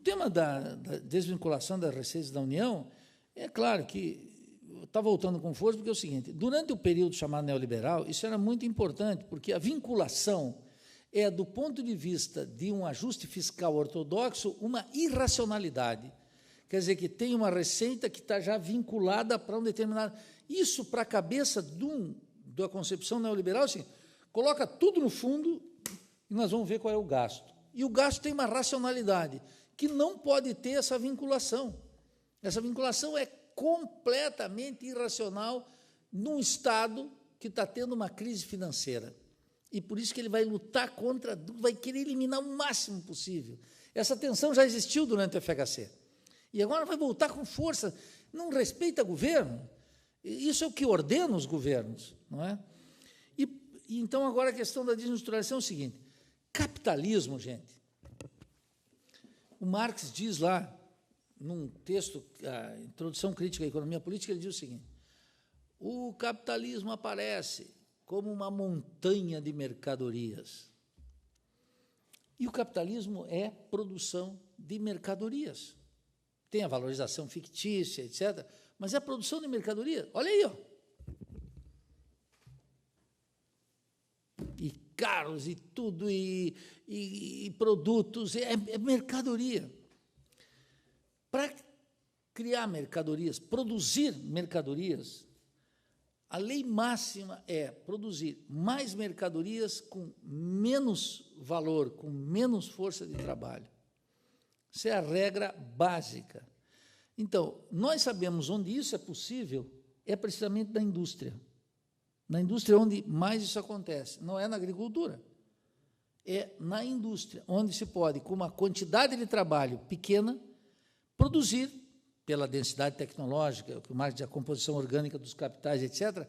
tema da desvinculação das receitas da União, é claro que está voltando com força, porque é o seguinte, durante o período chamado neoliberal, isso era muito importante, porque a vinculação é, do ponto de vista de um ajuste fiscal ortodoxo, uma irracionalidade. Quer dizer, que tem uma receita que está já vinculada para um determinado... Isso, para a cabeça da concepção neoliberal, assim, coloca tudo no fundo e nós vamos ver qual é o gasto. E o gasto tem uma racionalidade, que não pode ter essa vinculação. Essa vinculação é completamente irracional num Estado que está tendo uma crise financeira. E por isso que ele vai lutar contra, vai querer eliminar o máximo possível. Essa tensão já existiu durante o FHC. E agora vai voltar com força. Não respeita o governo. Isso é o que ordena os governos, não é? E então, agora, a questão da desindustrialização é o seguinte, capitalismo, gente, o Marx diz lá, num texto, a Introdução Crítica à Economia Política, ele diz o seguinte, o capitalismo aparece como uma montanha de mercadorias. E o capitalismo é produção de mercadorias. Tem a valorização fictícia, etc., mas é a produção de mercadoria. Olha aí, ó. E carros, e tudo, e produtos, é mercadoria. Para criar mercadorias, produzir mercadorias, a lei máxima é produzir mais mercadorias com menos valor, com menos força de trabalho. Essa é a regra básica. Então, nós sabemos onde isso é possível, é precisamente na indústria. Na indústria é onde mais isso acontece, não é na agricultura. É na indústria, onde se pode, com uma quantidade de trabalho pequena, produzir, pela densidade tecnológica, o Marx diz, a composição orgânica dos capitais, etc.,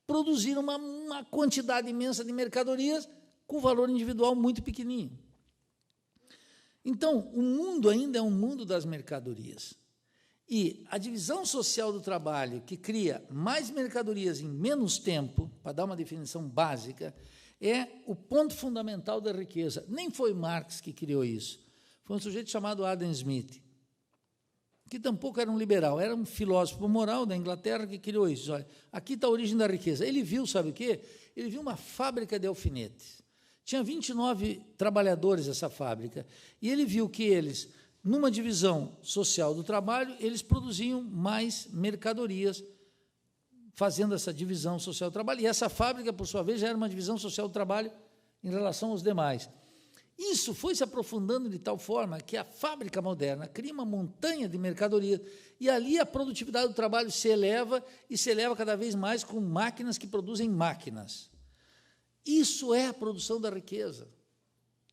produzir uma quantidade imensa de mercadorias com valor individual muito pequenininho. Então, o mundo ainda é um mundo das mercadorias. E a divisão social do trabalho, que cria mais mercadorias em menos tempo, para dar uma definição básica, é o ponto fundamental da riqueza. Nem foi Marx que criou isso. Foi um sujeito chamado Adam Smith, que tampouco era um liberal, era um filósofo moral da Inglaterra que criou isso. Olha, aqui está a origem da riqueza. Ele viu, sabe o quê? Ele viu uma fábrica de alfinetes. Tinha 29 trabalhadores essa fábrica, e ele viu que eles, numa divisão social do trabalho, eles produziam mais mercadorias, fazendo essa divisão social do trabalho, e essa fábrica, por sua vez, já era uma divisão social do trabalho em relação aos demais. Isso foi se aprofundando de tal forma que a fábrica moderna cria uma montanha de mercadoria, e ali a produtividade do trabalho se eleva, e se eleva cada vez mais com máquinas que produzem máquinas. Isso é a produção da riqueza.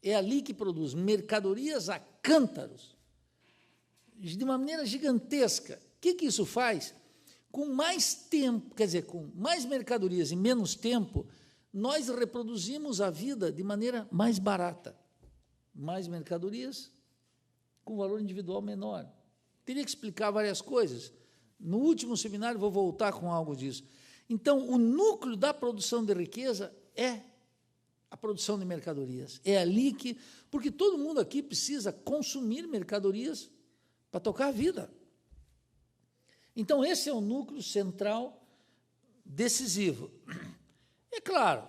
É ali que produz mercadorias a cântaros, de uma maneira gigantesca. O que isso faz? Com mais tempo, quer dizer, com mais mercadorias e menos tempo, nós reproduzimos a vida de maneira mais barata. Mais mercadorias com valor individual menor. Teria que explicar várias coisas. No último seminário, vou voltar com algo disso. Então, o núcleo da produção de riqueza é a produção de mercadorias. É ali que... Porque todo mundo aqui precisa consumir mercadorias para tocar a vida. Então, esse é o núcleo central decisivo. É claro,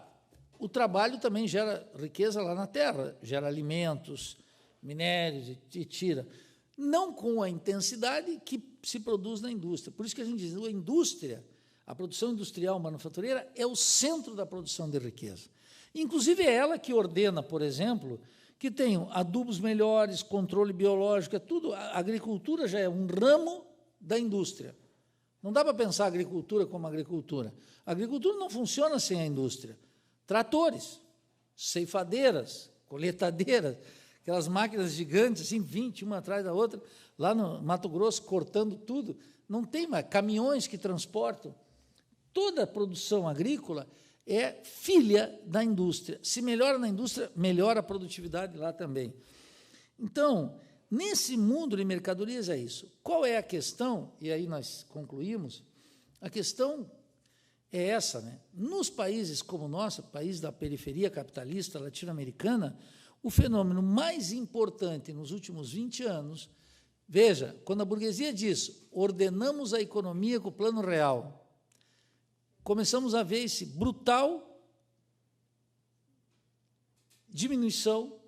o trabalho também gera riqueza lá na terra, gera alimentos, minérios, e tira. Não com a intensidade que se produz na indústria. Por isso que a gente diz, a indústria, a produção industrial manufatureira é o centro da produção de riqueza. Inclusive, é ela que ordena, por exemplo, que tenham adubos melhores, controle biológico, é tudo. A agricultura já é um ramo da indústria. Não dá para pensar a agricultura como agricultura. A agricultura não funciona sem a indústria. Tratores, ceifadeiras, coletadeiras, aquelas máquinas gigantes, assim, 20, uma atrás da outra, lá no Mato Grosso, cortando tudo. Não tem mais caminhões que transportam. Toda a produção agrícola é filha da indústria. Se melhora na indústria, melhora a produtividade lá também. Então, nesse mundo de mercadorias é isso. Qual é a questão? E aí nós concluímos. A questão é essa, né? Nos países como o nosso, país da periferia capitalista latino-americana, O fenômeno mais importante nos últimos 20 anos, veja, quando a burguesia diz, ordenamos a economia com o plano real, começamos a ver esse brutal diminuição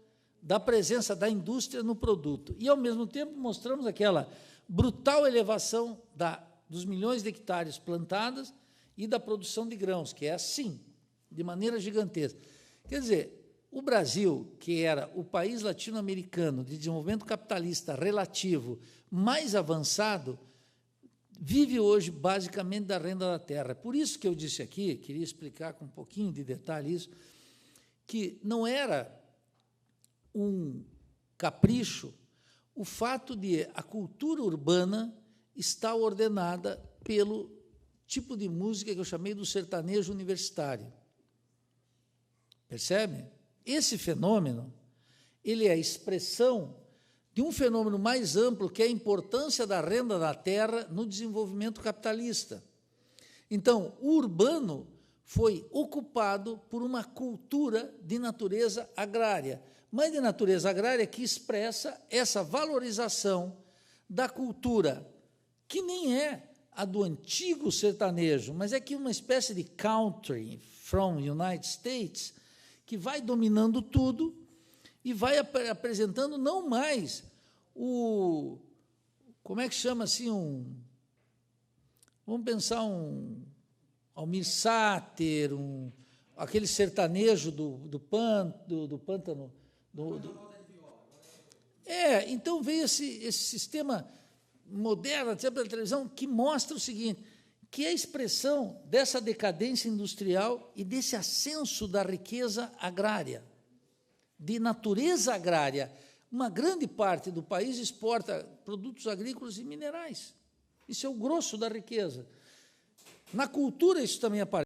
da presença da indústria no produto. E, ao mesmo tempo, mostramos aquela brutal elevação dos milhões de hectares plantadas e da produção de grãos, que é assim, de maneira gigantesca. Quer dizer, o Brasil, que era o país latino-americano de desenvolvimento capitalista relativo mais avançado, vive hoje basicamente da renda da terra. Por isso que eu disse aqui, queria explicar com um pouquinho de detalhe isso, que não era um capricho o fato de a cultura urbana estar ordenada pelo tipo de música que eu chamei do sertanejo universitário. Percebe? Esse fenômeno, ele é a expressão de um fenômeno mais amplo, que é a importância da renda da terra no desenvolvimento capitalista. Então, o urbano foi ocupado por uma cultura de natureza agrária, mas de natureza agrária que expressa essa valorização da cultura, que nem é a do antigo sertanejo, mas é que uma espécie de country from United States, que vai dominando tudo e vai apresentando não mais como é que chama assim, vamos pensar Almir Sater, aquele sertanejo do pântano. Então veio esse sistema moderno da televisão que mostra o seguinte, que é a expressão dessa decadência industrial e desse ascenso da riqueza agrária, de natureza agrária. Uma grande parte do país exporta produtos agrícolas e minerais. Isso é o grosso da riqueza. Na cultura isso também aparece.